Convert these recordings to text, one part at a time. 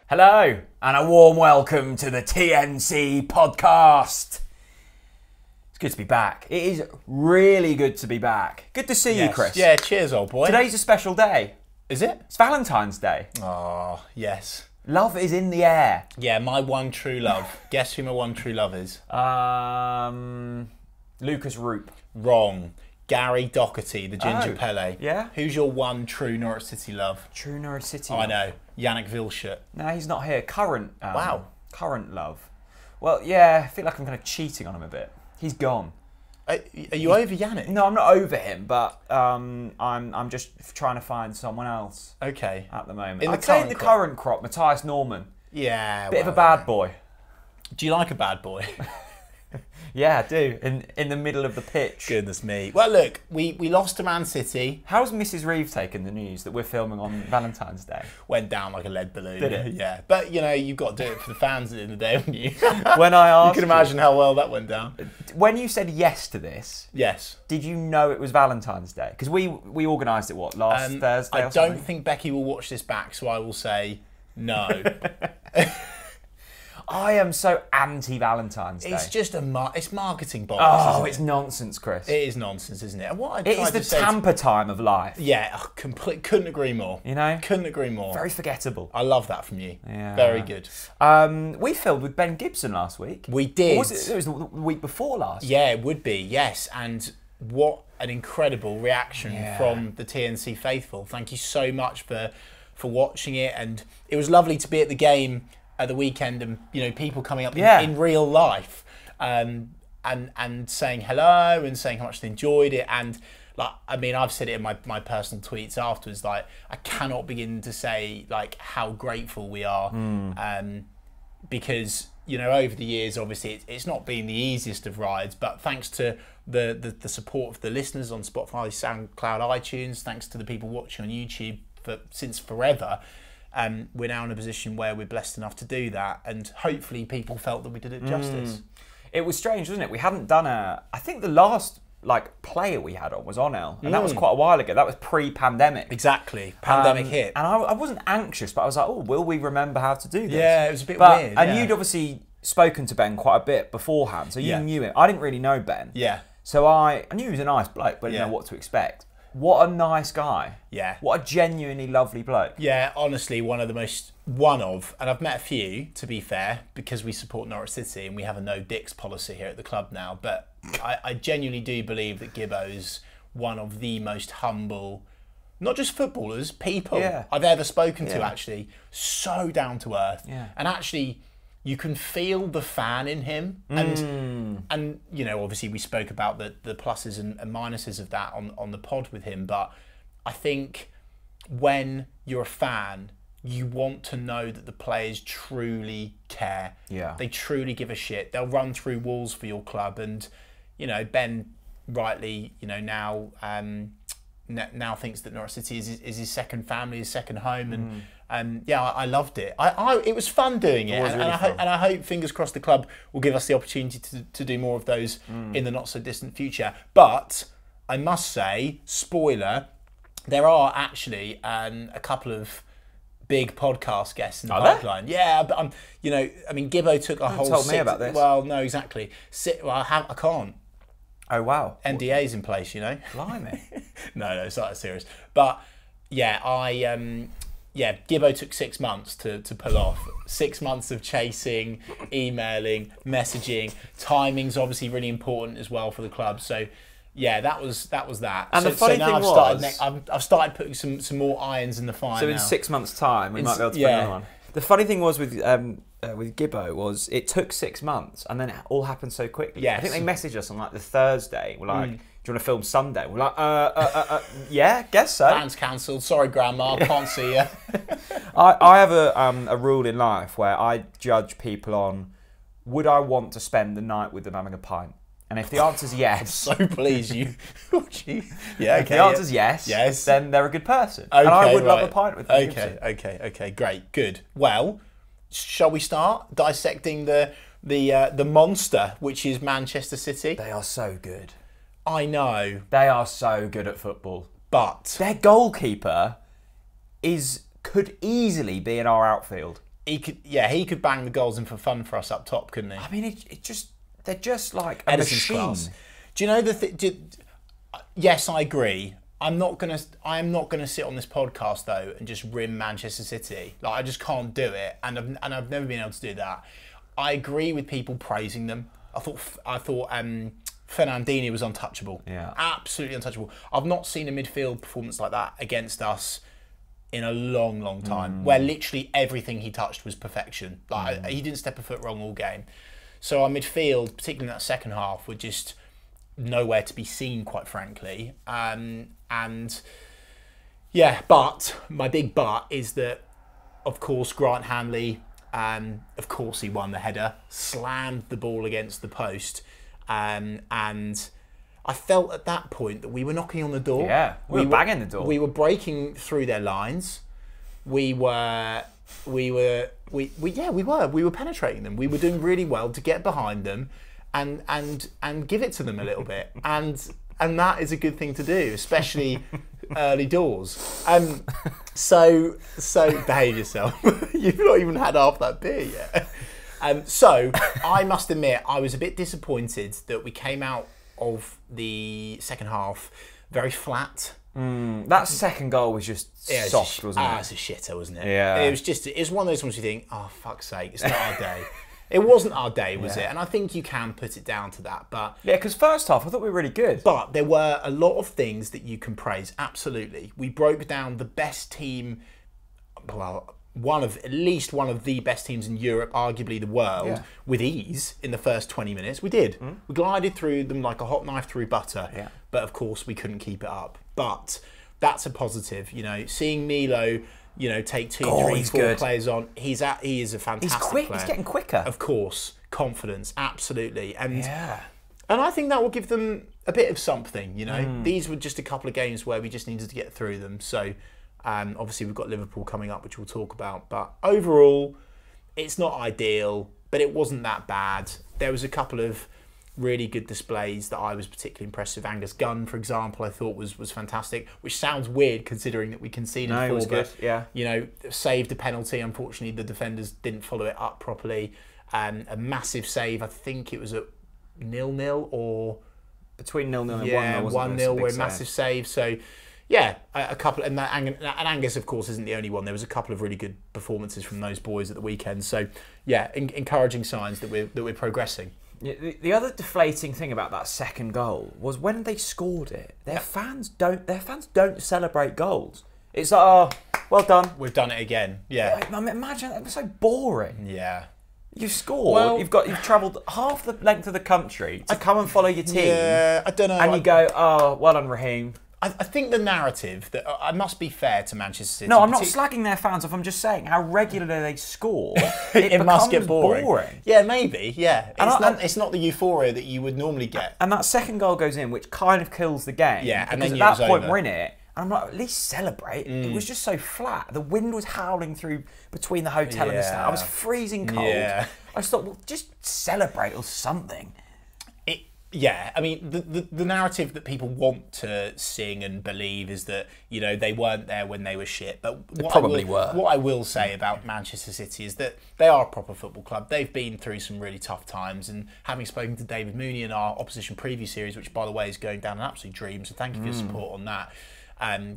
Hello, and a warm welcome to the TNC Podcast. It's good to be back. It is really good to be back. Good to see you, Chris. Yeah, cheers, old boy. Today's a special day. Is it? It's Valentine's Day. Oh, yes. Love is in the air. Yeah, my one true love. Guess who my one true love is? Lucas Roop. Wrong. Gary Doherty, the Ginger Oh, Pele. yeah? Who's your one true Norwich City love? True Norwich City. Oh, I know. Yannick Vilshut. No, he's not here. Current. Wow. Current love. Well, yeah, I feel like I'm kind of cheating on him a bit. He's gone. Are you over Yannick? No, I'm not over him, but I'm just trying to find someone else. Okay. At the moment, In I'd say in the current crop, Matthias Norman. Yeah. Bit of a bad boy. Do you like a bad boy? Yeah, I do. In the middle of the pitch. Goodness me. Well, look, we lost to Man City. How's Mrs. Reeve taken the news that we're filming on Valentine's Day? Went down like a lead balloon. Did it? Yeah. But, you know, you've got to do it for the fans at the end of the day, haven't you? When I asked you can imagine how well that went down. When you said yes to this, yes, did you know it was Valentine's Day? Because we organised it, last Thursday I or something? don't think Becky will watch this back, so I will say no. I am so anti-Valentine's Day. It's just it's marketing bollocks. Oh, it's nonsense, Chris. It is nonsense, isn't it? And what It is the tamper time of life. Yeah, couldn't agree more. You know? Couldn't agree more. Very forgettable. I love that from you. Yeah. Very good. We filmed with Ben Gibson last week. We did. Or was it? It was the week before last. Yeah, it would be, yes. And what an incredible reaction from the TNC faithful. Thank you so much for watching it. And it was lovely to be at the game at the weekend, and you know, people coming up in real life and saying hello and saying how much they enjoyed it. And like, I mean, I've said it in my personal tweets afterwards, like I cannot begin to say like how grateful we are, because you know, over the years obviously it's not been the easiest of rides, but thanks to the support of the listeners on Spotify, SoundCloud, iTunes, thanks to the people watching on YouTube since forever, we're now in a position where we're blessed enough to do that, and hopefully people felt that we did it justice. It was strange, wasn't it? We hadn't done I think the last player we had on was Onel, and that was quite a while ago. That was pre-pandemic. Exactly, pandemic hit. And I wasn't anxious, but I was like, oh, will we remember how to do this? Yeah, it was a bit weird. And you'd obviously spoken to Ben quite a bit beforehand, so you knew him. I didn't really know Ben. Yeah. So I knew he was a nice bloke, but I didn't know what to expect. What a nice guy. Yeah. What a genuinely lovely bloke. Yeah, honestly, and I've met a few, to be fair, because we support Norwich City and we have a no dicks policy here at the club now, but I genuinely do believe that Gibbo is one of the most humble, not just footballers, people I've ever spoken to, actually. So down to earth. Yeah. And actually, you can feel the fan in him, and you know, obviously we spoke about the pluses and minuses of that on the pod with him, but I think when you're a fan, you want to know that the players truly care. Yeah, they truly give a shit. They'll run through walls for your club, and you know, Ben rightly, you know, now thinks that Norwich City is his second family, his second home, and yeah, I loved it. It was fun doing it, was really fun. And I hope, fingers crossed, the club will give us the opportunity to do more of those in the not so distant future. But I must say, spoiler, there are actually a couple of big podcast guests in the pipeline. Yeah, but you know, I mean, Gibbo took a whole. Told me about this. Well, no, exactly. I can't. Oh wow. NDA's in place, you know. Blimey. No, it's not that serious. But yeah, Gibbo took 6 months to pull off. 6 months of chasing, emailing, messaging. Timing's obviously really important as well for the club. So yeah, that was that. And the funny thing I've started putting some more irons in the fire. So in 6 months' time, we might be able to bring another one. The funny thing was with Gibbo was it took 6 months and then it all happened so quickly. Yes. I think they messaged us on like the Thursday. We're like, do you want to film Sunday? We're like, yeah, guess so. Plans cancelled. Sorry, Grandma, can't see you. I have a rule in life where I judge people on, would I want to spend the night with them having a pint? And if the answer's yes... I'm so pleased you... Oh, gee. Yeah, okay. If the answer's yes, then they're a good person. Okay, and I would love a pint with them. Okay, great, good. Well, shall we start dissecting the monster, which is Manchester City? They are so good. I know. They are so good at football. But their goalkeeper could easily be in our outfield. he could bang the goals in for fun for us up top, couldn't he? I mean, they're just like a Edison's machine. class. Do you know yes, I agree. I am not gonna sit on this podcast though and just rim Manchester City. Like, I just can't do it, and I've never been able to do that. I agree with people praising them. I thought Fernandinho was untouchable. Yeah, absolutely untouchable. I've not seen a midfield performance like that against us in a long time, where literally everything he touched was perfection. Like, he didn't step a foot wrong all game. So our midfield, particularly in that second half, were just nowhere to be seen, quite frankly. And yeah, but my big but is that, of course, Grant Hanley, of course he won the header, slammed the ball against the post, and I felt at that point that we were knocking on the door. Yeah, we were banging the door. We were breaking through their lines. We were penetrating them. We were doing really well to get behind them and give it to them a little bit. And that is a good thing to do, especially early doors. So behave yourself. You've not even had half that beer yet. So I must admit, I was a bit disappointed that we came out of the second half very flat. That second goal was just soft, wasn't it? It's a shitter, wasn't it? Yeah. It was one of those ones you think, oh, fuck's sake, it's not our day. It wasn't our day, was it? And I think you can put it down to that. But yeah, because first half I thought we were really good. But there were a lot of things that you can praise. Absolutely, we broke down the best team. Well, at least one of the best teams in Europe, arguably the world, with ease in the first 20 minutes. We did. We glided through them like a hot knife through butter. Yeah. But of course, we couldn't keep it up. But that's a positive. You know, seeing Milo, take 2, 3, 4 good. players on. He is a fantastic He's quick. player. He's getting quicker. Of course, confidence, absolutely, and I think that will give them a bit of something. These were just a couple of games where we just needed to get through them. So. Obviously, we've got Liverpool coming up, which we'll talk about. But overall, it's not ideal, but it wasn't that bad. There was a couple of really good displays that I was particularly impressed with. Angus Gunn, for example, I thought was fantastic, which sounds weird considering that we conceded 4. It was good. Yeah. Saved a penalty. Unfortunately, the defenders didn't follow it up properly. A massive save. I think it was at 0-0 or between 0-0 and 1-0. 1-0 were a massive save. So. Yeah, a couple, and Angus, of course, isn't the only one. There was a couple of really good performances from those boys at the weekend. So, yeah, encouraging signs that we're progressing. Yeah, the other deflating thing about that second goal was when they scored it. Their fans don't celebrate goals. It's like, oh, well done, we've done it again. Yeah, I mean, imagine that was so boring. Yeah, you scored. You've travelled half the length of the country to come and follow your team. Yeah, I don't know. And you go, oh, well done, Raheem. I think the narrative that I must be fair to Manchester City. No, I'm not slagging their fans off. I'm just saying how regularly they score. It must get boring. Yeah, maybe. Yeah, it's not the euphoria that you would normally get. And that second goal goes in, which kind of kills the game. Yeah, and then at that point we're in it. And I'm like, at least celebrate. It was just so flat. The wind was howling through between the hotel and the stand. I was freezing cold. Yeah. I just thought, well, just celebrate or something. Yeah, I mean, the narrative that people want to sing and believe is that, they weren't there when they were shit. But what I will say about Manchester City is that they are a proper football club. They've been through some really tough times. And having spoken to David Mooney in our opposition preview series, which, by the way, is going down an absolute dream, so thank you for your support on that.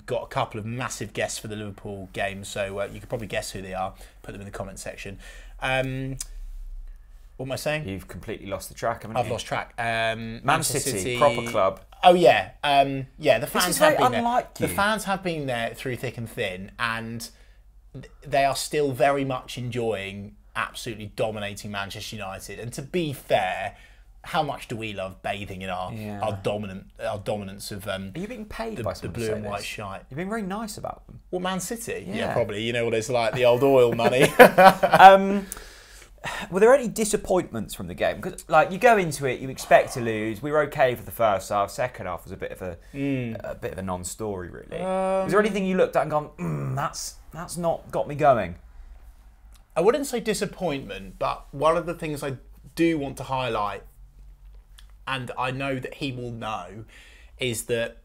Got a couple of massive guests for the Liverpool game, so you could probably guess who they are. Put them in the comment section. What am I saying? You've completely lost the track, haven't you? I've lost track. Manchester City, proper club. Oh yeah, the fans have been there. The fans have been there through thick and thin, and they are still very much enjoying absolutely dominating Manchester United. And to be fair, how much do we love bathing in our dominance of? Are you being paid by the blue and white shite? You're being very nice about them. Well, Man City, yeah, probably. You know what it's like, the old oil money. Were there any disappointments from the game? Because, you go into it, you expect to lose. We were okay for the first half. Second half was a bit of a non-story, really. Was there anything you looked at and gone, that's not got me going? I wouldn't say disappointment, but one of the things I do want to highlight, and I know that he will know, is that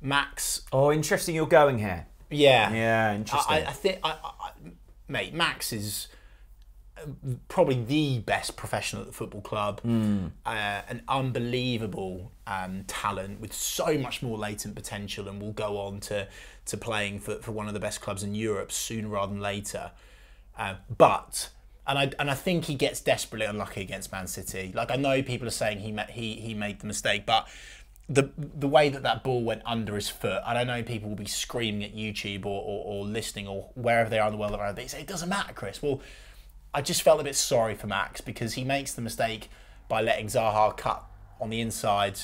Max. Oh, interesting. You're going here. Yeah. Yeah, interesting. I think, mate, Max is probably the best professional at the football club. An unbelievable talent with so much more latent potential, and will go on to playing for one of the best clubs in Europe sooner rather than later. But I think he gets desperately unlucky against Man City. Like, I know people are saying he made the mistake, but the way that ball went under his foot, I don't know, people will be screaming at YouTube or listening or wherever they are in the world around. They say, it doesn't matter, Chris. Well, I just felt a bit sorry for Max, because he makes the mistake by letting Zaha cut on the inside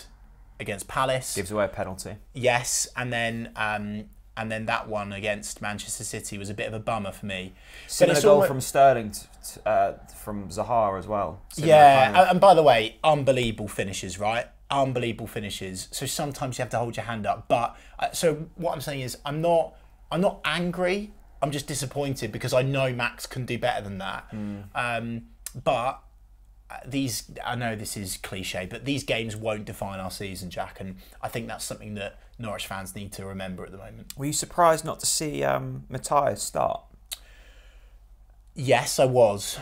against Palace. Gives away a penalty. Yes, and then that one against Manchester City was a bit of a bummer for me. Similar goal from Sterling from Zaha as well. And by the way, unbelievable finishes, right? Unbelievable finishes. So sometimes you have to hold your hand up. But so what I'm saying is, I'm not angry. I'm just disappointed, because I know Max can do better than that. But I know this is cliche, but these games won't define our season, Jack, and I think that's something that Norwich fans need to remember at the moment. Were you surprised not to see Matthias start? Yes, I was.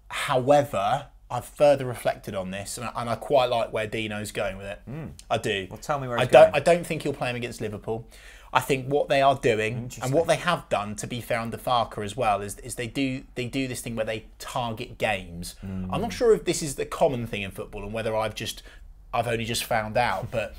However, I've further reflected on this, and I quite like where Dino's going with it. I do. Well, tell me where he's going. I don't think he'll play him against Liverpool. I think what they are doing, and what they have done, to be fair, under Farke as well, is they do this thing where they target games. I'm not sure if this is the common thing in football, and whether I've only just found out, but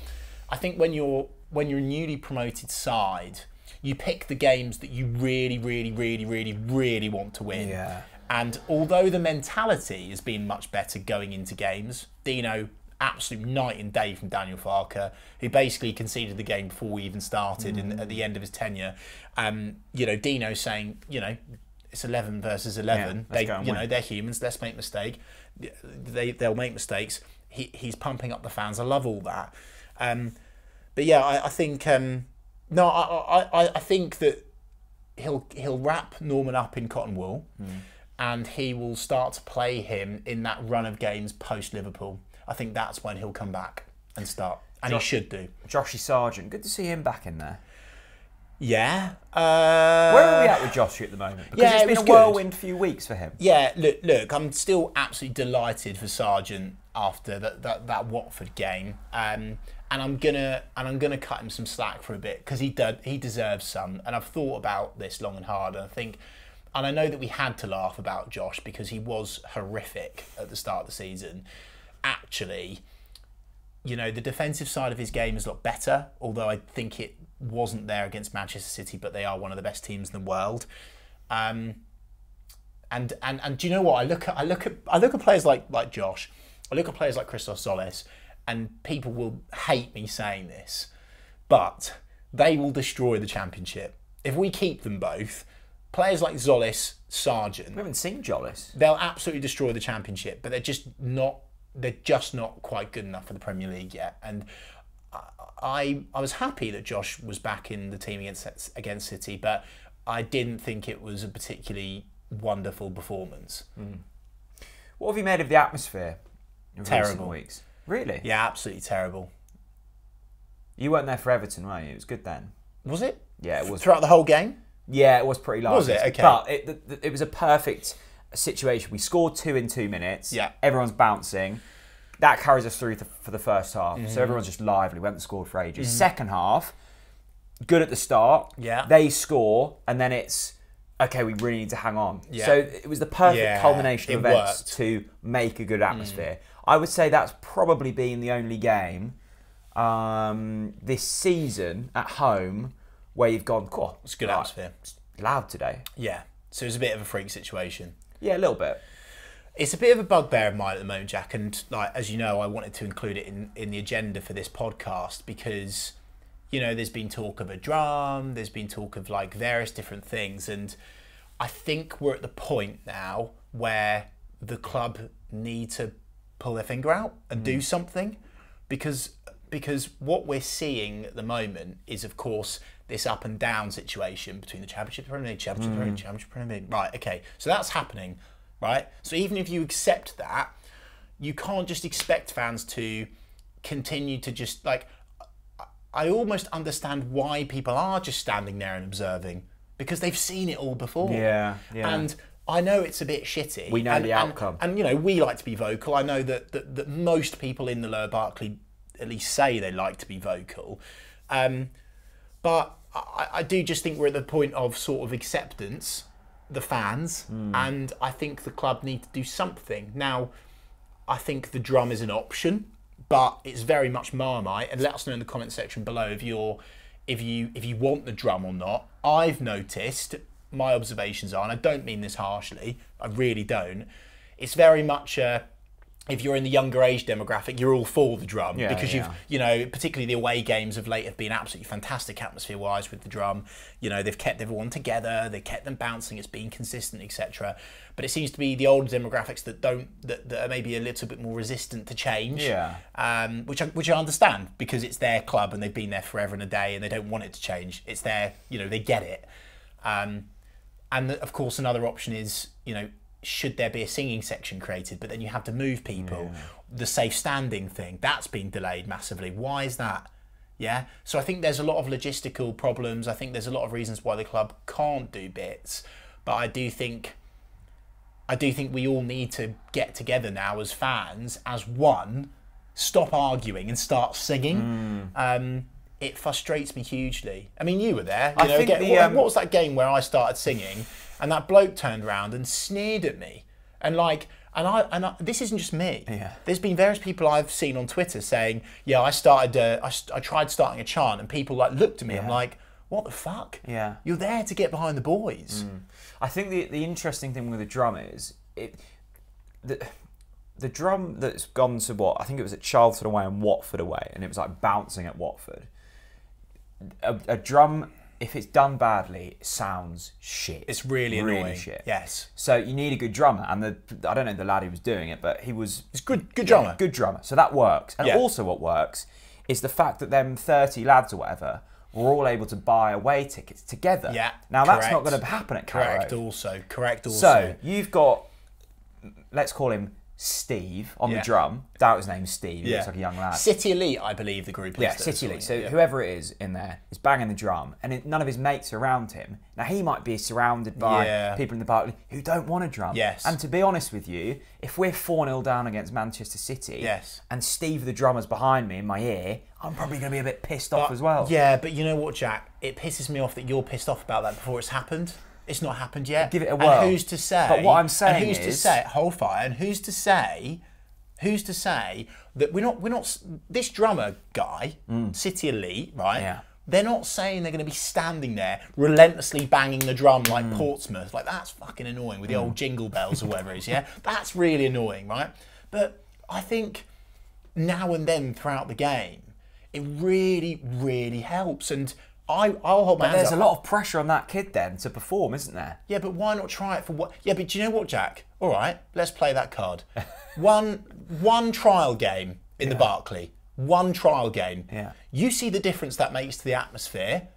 I think when you're a newly promoted side, you pick the games that you really, really, really, really, really want to win. Yeah. And although the mentality has been much better going into games, Dino, absolute night and day from Daniel Farke, who basically conceded the game before we even started at the end of his tenure. Dino saying, it's 11 versus 11. Yeah, they're humans. Let's make mistakes. They'll make mistakes. He's pumping up the fans. I love all that. But yeah, I think I think that he'll wrap Norman up in cotton wool, and he will start to play him in that run of games post Liverpool. I think that's when he'll come back and start, and he should do. Joshy Sargent, good to see him back in there. Yeah. Where are we at with Joshy at the moment? Because it's been a whirlwind few weeks for him. Yeah, look, I'm still absolutely delighted for Sargent after that Watford game, and I'm gonna cut him some slack for a bit, because he deserves some. And I've thought about this long and hard, and I know that we had to laugh about Josh because he was horrific at the start of the season. Actually, the defensive side of his game is a lot better, although I think it wasn't there against Manchester City, but they are one of the best teams in the world. And do you know what? I look at players like Josh. I look at players like Christos Solis, and people will hate me saying this, but they will destroy the Championship if we keep them both. Players like Zolis, Sargent. We haven't seen Jolis. They'll absolutely destroy the Championship, but they're just not quite good enough for the Premier League yet. And I was happy that Josh was back in the team against City, but I didn't think it was a particularly wonderful performance. What have you made of the atmosphere in Terrible. recent weeks? Really? Yeah, absolutely terrible. You weren't there for Everton, were you? It was good then. Was it? Yeah, it was. Throughout the whole game? Yeah, it was pretty lively. Was it? Okay. But it was a perfect situation. We scored 2 in 2 minutes. Yeah. Everyone's bouncing. That carries us through for the first half. So everyone's just lively. We haven't scored for ages. Second half, good at the start. Yeah. They score, and then it's, okay, we really need to hang on. Yeah. So it was the perfect culmination of events worked to make a good atmosphere. I would say that's probably been the only game this season at home where you've gone, cool, It's a good atmosphere. It's loud today. Yeah. So it was a bit of a freak situation. Yeah, a little bit. It's a bit of a bugbear of mine at the moment, Jack, and as you know, I wanted to include it in the agenda for this podcast because, there's been talk of a drum, there's been talk of various different things, and I think we're at the point now where the club need to pull their finger out and do something, because what we're seeing at the moment is, of course, this up and down situation between the Championship, Premier League, Championship, Premier League, Championship, Premier League. Right, okay, so that's happening. Right? So even if you accept that, you can't just expect fans to continue to just I almost understand why people are just standing there and observing, because they've seen it all before. Yeah. And I know it's a bit shitty. We know the outcome. And, you know, we like to be vocal. I know that most people in the Lower Barclay at least say they like to be vocal. But I do just think we're at the point of sort of acceptance, the fans, and I think the club need to do something. Now, I think the drum is an option, but it's very much Marmite, and let us know in the comment section below if you want the drum or not. I've noticed, my observations are, and I don't mean this harshly, I really don't, it's very much if you're in the younger age demographic, you're all for the drum, because you've, you know, particularly the away games of late have been absolutely fantastic atmosphere-wise with the drum. You know, they've kept everyone together, they've kept them bouncing, it's been consistent, etc. But it seems to be the older demographics that are maybe a little bit more resistant to change. Which I understand, because it's their club and they've been there forever and a day and they don't want it to change. It's their, you know, they get it. And of course, another option is, you know, should there be a singing section created, but then you have to move people. The safe standing thing, that's been delayed massively. Why is that? Yeah, so I think there's a lot of logistical problems. I think there's a lot of reasons why the club can't do bits, but I do think we all need to get together now as fans, as one, stop arguing and start singing. It frustrates me hugely. I mean, you were there. You know, what was that game where I started singing and that bloke turned around and sneered at me? And like, this isn't just me. There's been various people I've seen on Twitter saying, yeah, I tried starting a chant and people like looked at me. I'm like, what the fuck? You're there to get behind the boys. I think the interesting thing with the drum is the drum that's gone to what? I think it was at Charlton away and Watford away, and it was like bouncing at Watford. A drum, if it's done badly, it sounds shit. It's really annoying. Shit. Yes. So you need a good drummer, and I don't know the lad who was doing it, but he's good drummer. Good drummer. So that works. And also what works is the fact that them 30 lads or whatever were all able to buy away tickets together. Now that's not going to happen at Carrow. Correct also. So you've got, let's call him Steve on the drum. Doubt his name's Steve. He looks like a young lad. City Elite, I believe the group is. City Elite. So whoever it is in there is banging the drum, and none of his mates are around him. Now he might be surrounded by people in the Barclay who don't want a drum. And to be honest with you, if we're 4-0 down against Manchester City, and Steve the drummer's behind me in my ear, I'm probably going to be a bit pissed off as well. Yeah, but you know what, Jack? It pisses me off that you're pissed off about that before it's happened. It's not happened yet. Give it a whirl. And who's to say? But what I'm saying and who's to say? Hold fire. And who's to say that we're not this drummer guy, City Elite, right? They're not saying they're going to be standing there relentlessly banging the drum like Portsmouth. Like, that's fucking annoying with the old jingle bells or whatever it is. That's really annoying, right? But I think now and then throughout the game, it really, really helps. And I'll hold my hands up. There's a lot of pressure on that kid then to perform, isn't there? Yeah, but why not try it for what? Yeah, but do you know what, Jack? All right, let's play that card. One trial game in the Barclay. One trial game. You see the difference that makes to the atmosphere,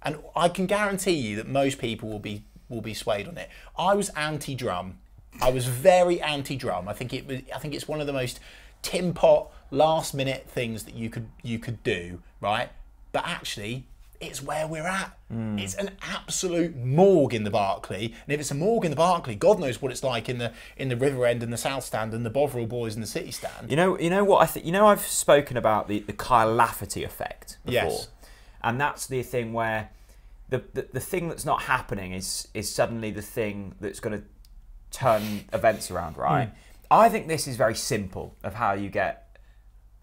and I can guarantee you that most people will be swayed on it. I was anti-drum. I was very anti-drum. I think it's one of the most tin pot last-minute things that you could do, right? But actually, it's where we're at. It's an absolute morgue in the Barclay, and if it's a morgue in the Barclay, God knows what it's like in the River End and the South Stand and the Bovril boys in the City Stand. You know what I think. You know, I've spoken about the Kyle Lafferty effect before, and that's the thing where the thing that's not happening is suddenly the thing that's going to turn events around, right? I think this is very simple of how you get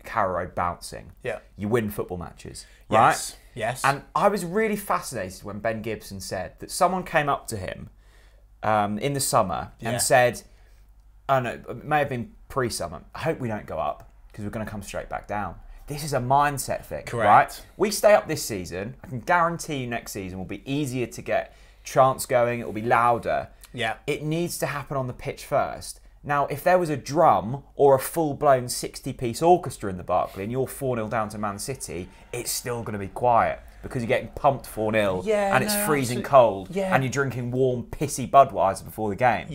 Carrow Road bouncing. You win football matches, right? Yes. And I was really fascinated when Ben Gibson said that someone came up to him in the summer and said, oh no, it may have been pre-summer, I hope we don't go up because we're going to come straight back down. This is a mindset thing, right? We stay up this season, I can guarantee you next season will be easier to get chants going, it will be louder. It needs to happen on the pitch first. Now, if there was a drum or a full-blown 60-piece orchestra in the Barclay and you're 4-0 down to Man City, it's still going to be quiet because you're getting pumped 4-0 and it's freezing cold and you're drinking warm, pissy Budweiser before the game.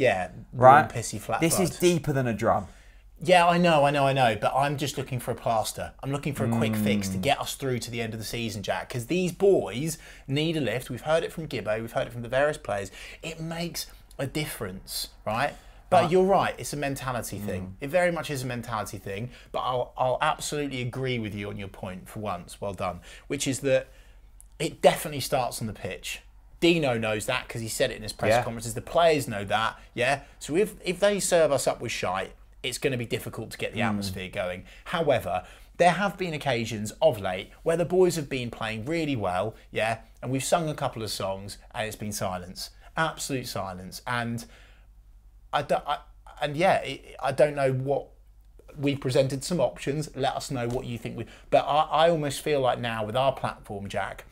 Warm, pissy flat This is deeper than a drum. Yeah, I know, but I'm just looking for a plaster. I'm looking for a quick fix to get us through to the end of the season, Jack, because these boys need a lift. We've heard it from Gibbo, we've heard it from the various players. It makes a difference, right? But you're right, it's a mentality thing. It very much is a mentality thing, but I'll absolutely agree with you on your point for once, well done, which is that it definitely starts on the pitch. Dino knows that because he said it in his press conferences. The players know that, yeah? So if they serve us up with shite, it's going to be difficult to get the atmosphere going. However, there have been occasions of late where the boys have been playing really well, yeah? And we've sung a couple of songs and it's been silence. Absolute silence. And I don't know what... We've presented some options. Let us know what you think. But I almost feel like now with our platform, Jack,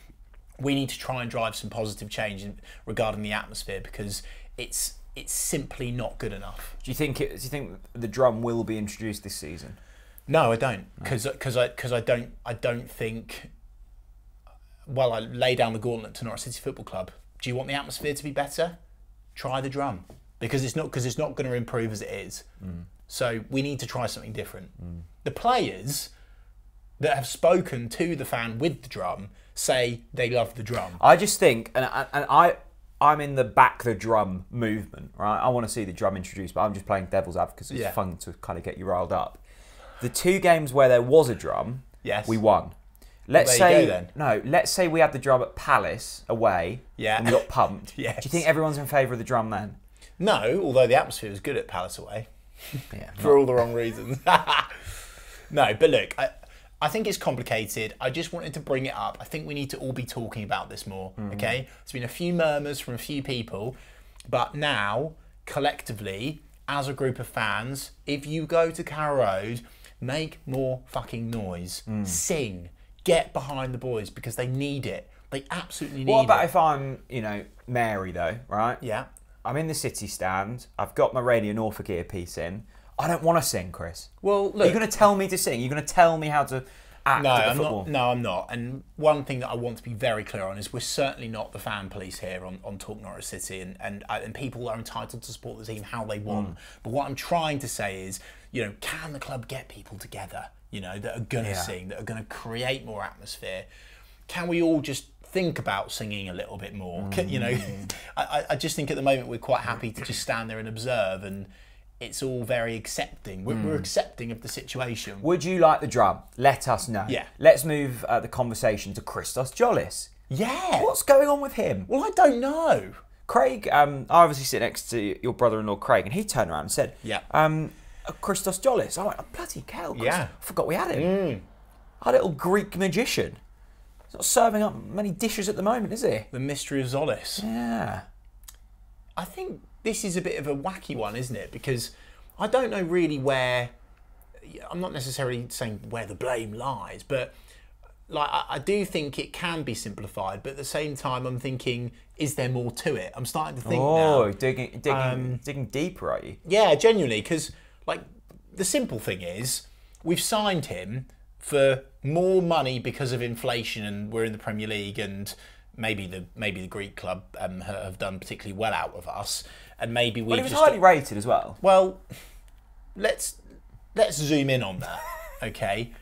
we need to try and drive some positive change regarding the atmosphere because it's simply not good enough. Do you think the drum will be introduced this season? No, I don't, because I don't think. Well, I lay down the gauntlet to Norwich City Football Club. Do you want the atmosphere to be better? Try the drum, because it's not going to improve as it is. So we need to try something different. The players that have spoken to the fan with the drum say they love the drum. I just think, I'm in the back the drum movement, right? I want to see the drum introduced, but I'm just playing devil's advocate because it's fun to kind of get you riled up. The 2 games where there was a drum, we won. Let's say we had the drum at Palace away, and we got pumped. Do you think everyone's in favour of the drum then? No, although the atmosphere was good at Palace away, for all the wrong reasons. No, but look, I think it's complicated. I just wanted to bring it up. I think we need to all be talking about this more, okay? There's been a few murmurs from a few people, but now, collectively, as a group of fans, if you go to Carrow Road, make more fucking noise. Sing. Get behind the boys because they need it. They absolutely need it. What about if I'm, Mary though, right? Yeah. I'm in the City stand. I've got my Radio Norfolk earpiece in. I don't want to sing, Chris. Well, look, are you going to tell me to sing? You're going to tell me how to act at the football? No, I'm not. And one thing that I want to be very clear on is we're certainly not the fan police here on Talk Norwich City, and people are entitled to support the team how they want. But what I'm trying to say is, can the club get people together, that are going to sing, that are going to create more atmosphere? Can we all just think about singing a little bit more? I just think at the moment we're quite happy to just stand there and observe, and it's all very accepting. We're accepting of the situation. Would you like the drum? Let us know. Yeah. Let's move the conversation to Christos Jolis. Yeah. What's going on with him? Well, I don't know. Craig, I obviously sit next to your brother-in-law Craig, and he turned around and said, Christos Jolis. I went, oh, bloody hell, I forgot we had him. Our little Greek magician. He's not serving up many dishes at the moment, is he? The mystery of Zolis. Yeah. I think this is a bit of a wacky one, isn't it? Because I don't know really where... I'm not necessarily saying where the blame lies, but I do think it can be simplified, but at the same time I'm thinking, is there more to it? I'm starting to think now. Oh, digging deeper, are you? Yeah, genuinely, because the simple thing is, we've signed him for more money because of inflation, and we're in the Premier League, and maybe the Greek club have done particularly well out of us, and maybe we. Well, he was highly rated as well. Well, let's zoom in on that, okay?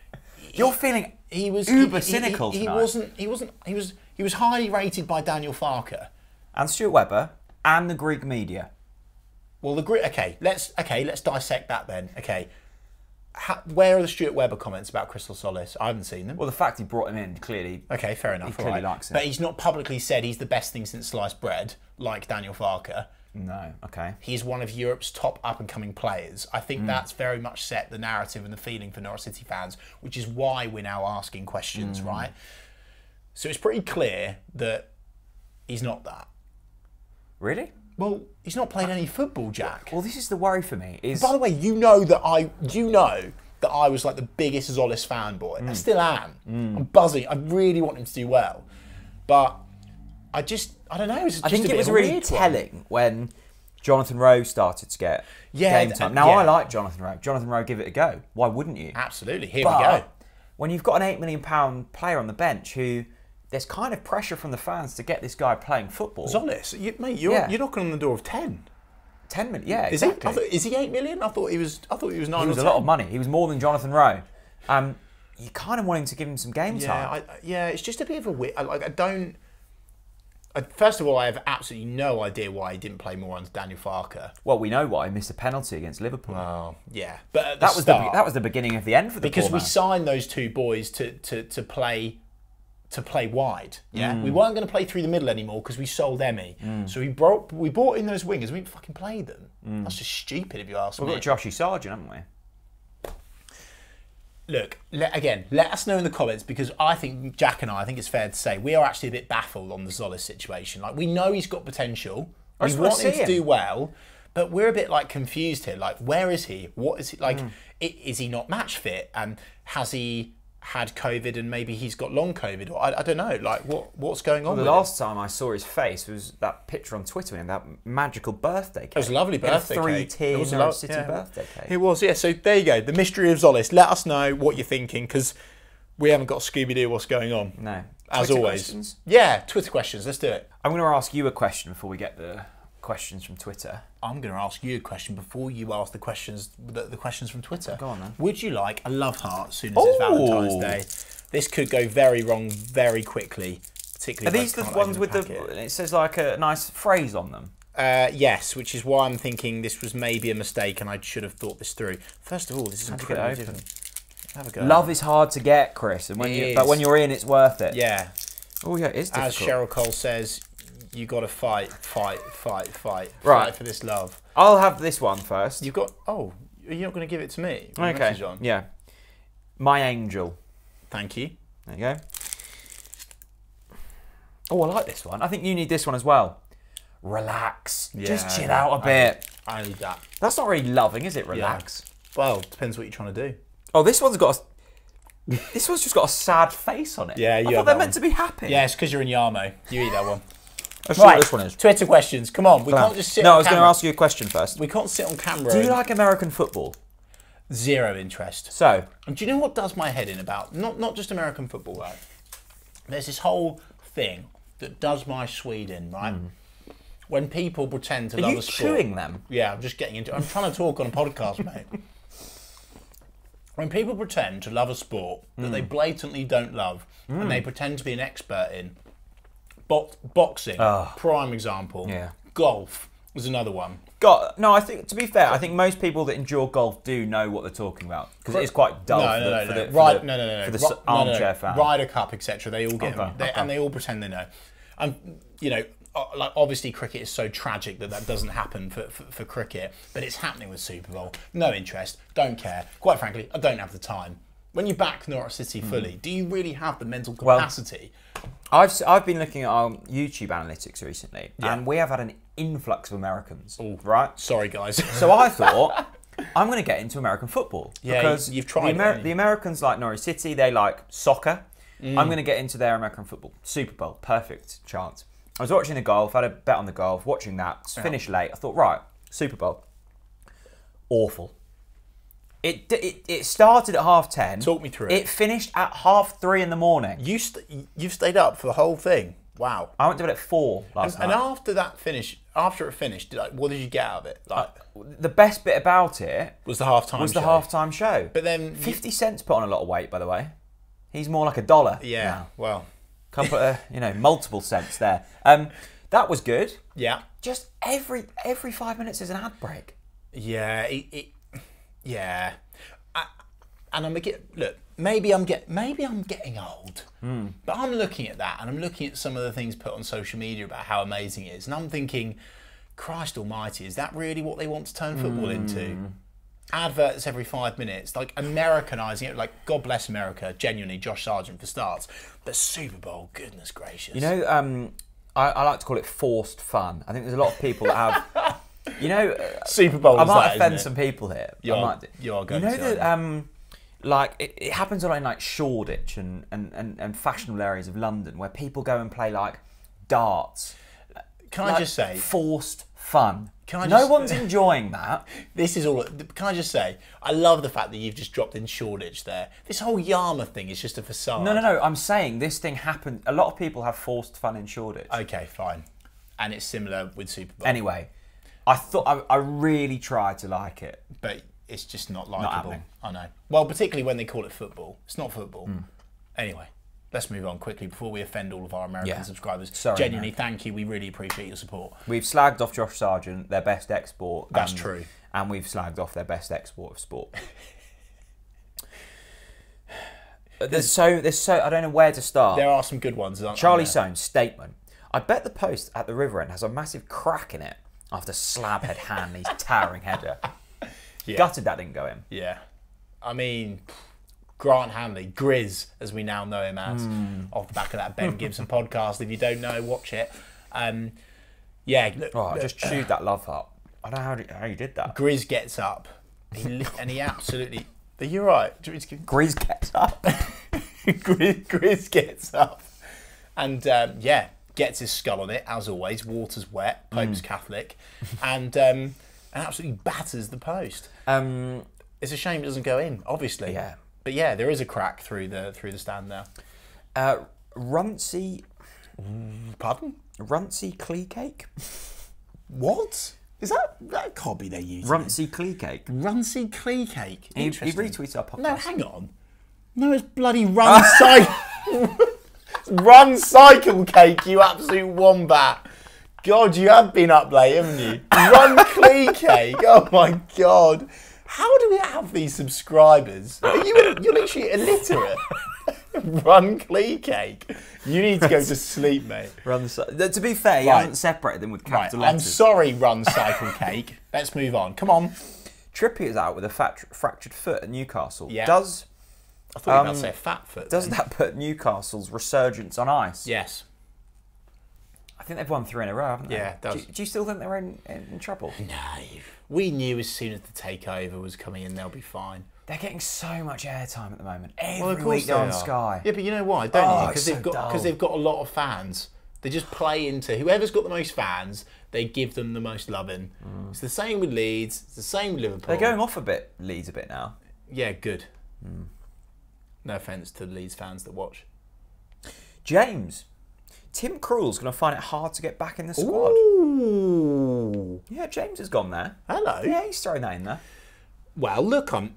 You're feeling cynical tonight. He was highly rated by Daniel Farker and Stuart Webber and the Greek media. Well, let's dissect that then. Okay. Where are the Stuart Webber comments about Christos Jolis? I haven't seen them. Well, the fact he brought him in, clearly... Okay, fair enough. He clearly likes him. But he's not publicly said he's the best thing since sliced bread, like Daniel Farker. No, okay. He's one of Europe's top up-and-coming players. I think that's very much set the narrative and the feeling for Norwich City fans, which is why we're now asking questions, right? So it's pretty clear that he's not that. Really? Well, he's not played any football, Jack. Well, this is the worry for me. By the way, you know that I was like the biggest Zolis fanboy. I still am. I'm buzzing. I really want him to do well, but I don't know. I think it was really telling when Jonathan Rowe started to get game time. Now I like Jonathan Rowe. Jonathan Rowe, give it a go. Why wouldn't you? Absolutely. Here we go. When you've got an £8 million player on the bench who. There's kind of pressure from the fans to get this guy playing football. Zolis, you're knocking on the door of 10. 10 million, yeah, Is exactly. is he 8 million? I thought he was 9 He was or 10. a lot of money. He was more than Jonathan Rowe. You kind of wanting to give him some game time. It's just a bit of a weird. First of all, I have absolutely no idea why he didn't play more under Daniel Farke. Well, we know why. He missed a penalty against Liverpool. Oh, yeah. But at that was the beginning of the end for the because poor we man. signed those two boys to play wide. Yeah, we weren't going to play through the middle anymore because we sold Emmy. So we brought in those wingers. We didn't fucking play them. That's just stupid if you ask me. We've got Joshy Sargent, haven't we? Look, let us know in the comments, because I think Jack and I think it's fair to say we are actually a bit baffled on the Zolis situation. Like, we know he's got potential. We want him to do well, but we're a bit like confused here. Like, where is he? What is he like? Is he not match fit? And has he had COVID and maybe he's got long COVID? Or I don't know. Like, what's going on? The last time I saw his face was that picture on Twitter with him, that magical birthday cake. It was a lovely birthday cake. 3-tier Norwich City birthday cake. It was, yeah. So there you go. The mystery of Zolis. Let us know what you're thinking, because we haven't got Scooby-Doo what's going on. No. As Twitter always. Questions? Yeah, Twitter questions. Let's do it. I'm going to ask you a question before we get the questions from Twitter. I'm going to ask you a question before you ask the questions from Twitter. Go on then. Would you like a love heart as soon as it's Valentine's Day? This could go very wrong very quickly. Particularly. Are these the ones with it says like a nice phrase on them? Yes, which is why I'm thinking this was maybe a mistake and I should have thought this through. First of all, this is incredibly different. Have a go. Love is hard to get, Chris, and but when you're in, it's worth it. Yeah. Oh yeah, it is difficult. As Cheryl Cole says, you got to fight. Right. Fight for this love. I'll have this one first. You've got. Oh, you're not going to give it to me. Okay. Yeah. My angel. Thank you. There you go. Oh, I like this one. I think you need this one as well. Relax. Yeah, just chill out a bit. I need that. That's not really loving, is it? Relax. Yeah. Well, depends what you're trying to do. Oh, this one's just got a sad face on it. Yeah, you I thought they're meant to be happy. Yeah, it's because you're in Yarmo. You eat that one. Let's see what this one is. Twitter questions. Come on, we can't just sit. No, on I was going to camera. ask you a question first. We can't sit on camera. Do you like American football? Zero interest. So, and do you know what does my head in about not just American football, right? There's this whole thing that does my Swede in, right? When people pretend to love a sport. Are you chewing them? Yeah, I'm just getting into it. I'm trying to talk on a podcast, mate. When people pretend to love a sport that they blatantly don't love, and they pretend to be an expert in, boxing, prime example. Yeah. Golf was another one. No, I think, to be fair, I think most people that enjoy golf do know what they're talking about, because it is quite dull for the armchair fan. Ryder Cup, etc. They all get them, and they all pretend they know. And you know, like, obviously cricket is so tragic that doesn't happen for cricket, but it's happening with Super Bowl. No interest, don't care. Quite frankly, I don't have the time. When you back Norwich City fully, do you really have the mental capacity? Well, I've been looking at our YouTube analytics recently, and we have had an influx of Americans. Right? Sorry, guys. So I thought, I'm going to get into American football. Yeah, because you've tried the Americans like Norwich City, they like soccer. I'm going to get into their American football. Super Bowl, perfect chance. I was watching the golf, had a bet on the golf, watching that, finished late. I thought, right, Super Bowl. Awful. It started at 10:30. Talk me through it. It finished at 3:30 in the morning. You've stayed up for the whole thing. Wow. I went to bed at 4 last night. And after it finished, what did you get out of it? Like, the best bit about it was the halftime show. But then 50 Cent's put on a lot of weight, by the way. He's more like $1. Yeah. Now. Well, couple of multiple cents there. That was good. Yeah. Just every 5 minutes is an ad break. Yeah. Yeah. And maybe I'm getting old, but I'm looking at that and I'm looking at some of the things put on social media about how amazing it is, and I'm thinking, Christ Almighty, is that really what they want to turn football into? Adverts every 5 minutes, like Americanizing it. Like, God bless America, genuinely, Josh Sargent for starts. But Super Bowl, goodness gracious. You know, I like to call it forced fun. I think there's a lot of people that have. You know, Super Bowl. I might offend some people here. You are going to. You know that, like it happens a lot in like Shoreditch and fashionable areas of London where people go and play like darts. Can I just say, forced fun? No one's enjoying that. This is all. Can I just say, I love the fact that you've just dropped in Shoreditch there. This whole Yarmouth thing is just a facade. No. I'm saying this thing happened. A lot of people have forced fun in Shoreditch. Okay, fine. And it's similar with Super Bowl. Anyway, I really tried to like it. But it's just not Not likeable. happening. I know. Well, particularly when they call it football. It's not football. Anyway, let's move on quickly before we offend all of our American subscribers. Sorry, Genuinely, thank you. We really appreciate your support. We've slagged off Josh Sargent, their best export. That's true. And we've slagged off their best export of sport. There's so I don't know where to start. There are some good ones, aren't Charlie there? Soane's statement. I bet the post at the River End has a massive crack in it after Slabhead Hanley's towering header. Gutted that didn't go in. Yeah. I mean, Grant Hanley, Grizz, as we now know him as, off the back of that Ben Gibson podcast. If you don't know, watch it. Yeah. Look, I just chewed that love up. I don't know how you did that. Grizz gets up, and he absolutely... Are you right? Grizz gets up. Grizz gets up, and gets his skull on it as always. Water's wet. Pope's Catholic, and absolutely batters the post. It's a shame it doesn't go in, obviously. Yeah. But yeah, there is a crack through the stand now. Runcie. Pardon? Runcie Clee Cake. What? Is that can't be their using? Runcie Clee Cake. Runcie Clee Cake. He retweeted our podcast. No, hang on. No, it's bloody Run Cycle Cake, you absolute wombat. God, you have been up late, haven't you? Run Clee Cake. Oh my God. How do we have these subscribers? You're literally illiterate. Run Clee Cake. You need to go to sleep, mate. To be fair, he hasn't separated them with capital letters. I'm sorry, Run Cycle Cake. Let's move on. Come on. Trippier's out with a fractured foot at Newcastle. Yeah. I thought you were about to say a fat foot. Does that put Newcastle's resurgence on ice? Yes. I think they've won 3 in a row, haven't they? Yeah, it does. Do you still think they're in trouble? No. We knew as soon as the takeover was coming in, they'll be fine. They're getting so much airtime at the moment. Every Well, of course week they're they on are. Sky. Yeah, but you know why, don't you? It's so dull. Because they've got a lot of fans. They just play into whoever's got the most fans. They give them the most loving. It's the same with Leeds. It's the same with Liverpool. They're going off Leeds a bit now. Yeah, good. No offence to the Leeds fans that watch. James. Tim Krul's going to find it hard to get back in the squad. Ooh. Yeah, James has gone there. Hello. Yeah, he's throwing that in there. Well, look, I'm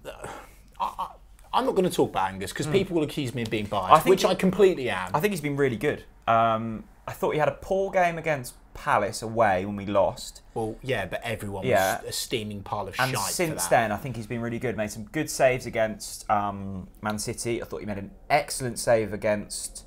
not going to talk about Angus because people will accuse me of being biased, which I completely am. I think he's been really good. I thought he had a poor game against Palace away when we lost. Well, yeah, but everyone was a steaming pile of shite. And since then, I think he's been really good. Made some good saves against Man City. I thought he made an excellent save against